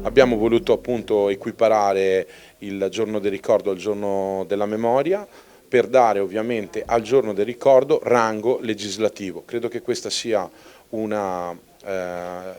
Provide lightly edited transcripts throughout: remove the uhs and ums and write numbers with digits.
Abbiamo voluto appunto equiparare il giorno del ricordo al giorno della memoria per dare ovviamente al giorno del ricordo rango legislativo. Credo che questa sia una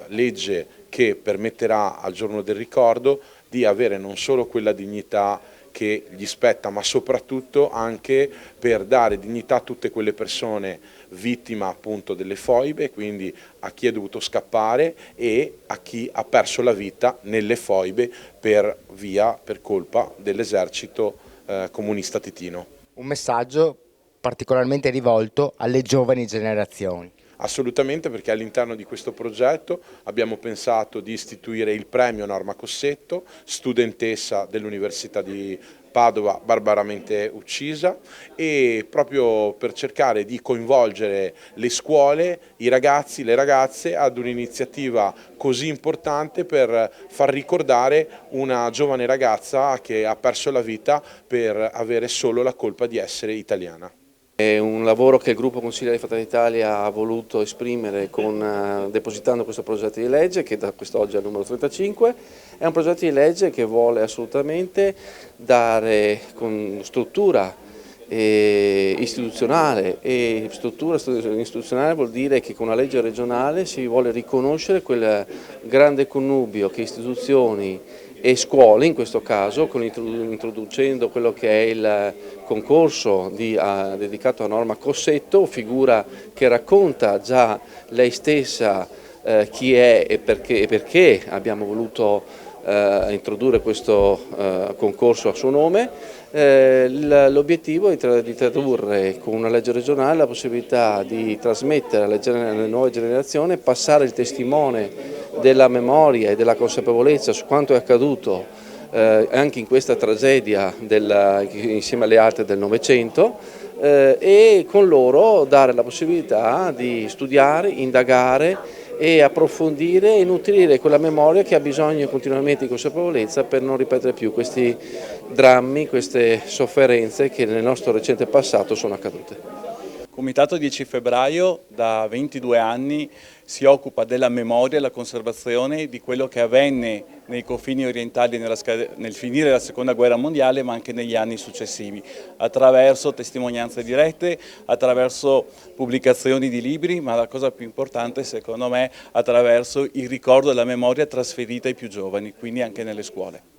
legge che permetterà al giorno del ricordo di avere non solo quella dignità che gli spetta, ma soprattutto anche per dare dignità a tutte quelle persone vittima appunto delle foibe, quindi a chi è dovuto scappare e a chi ha perso la vita nelle foibe per colpa dell'esercito comunista titino. Un messaggio particolarmente rivolto alle giovani generazioni. Assolutamente, perché all'interno di questo progetto abbiamo pensato di istituire il premio Norma Cossetto, studentessa dell'Università di Padova barbaramente uccisa, e proprio per cercare di coinvolgere le scuole, i ragazzi, le ragazze ad un'iniziativa così importante per far ricordare una giovane ragazza che ha perso la vita per avere solo la colpa di essere italiana. È un lavoro che il gruppo Consigliere di Fratelli d'Italia ha voluto esprimere depositando questo progetto di legge, che da quest'oggi è il numero 35. È un progetto di legge che vuole assolutamente dare con struttura istituzionale, e struttura istituzionale vuol dire che con una legge regionale si vuole riconoscere quel grande connubio che istituzioni e scuole, in questo caso, introducendo quello che è il concorso dedicato a Norma Cossetto, figura che racconta già lei stessa chi è e perché abbiamo voluto introdurre questo concorso a suo nome. L'obiettivo è di tradurre con una legge regionale la possibilità di trasmettere alle nuove generazioni, passare il testimone della memoria e della consapevolezza su quanto è accaduto anche in questa tragedia insieme alle altre del Novecento, e con loro dare la possibilità di studiare, indagare e approfondire e nutrire quella memoria che ha bisogno continuamente di consapevolezza per non ripetere più questi drammi, queste sofferenze che nel nostro recente passato sono accadute. Il Comitato 10 febbraio da 22 anni si occupa della memoria e della conservazione di quello che avvenne nei confini orientali nel finire la Seconda Guerra Mondiale, ma anche negli anni successivi, attraverso testimonianze dirette, attraverso pubblicazioni di libri, ma la cosa più importante secondo me attraverso il ricordo e la memoria trasferita ai più giovani, quindi anche nelle scuole.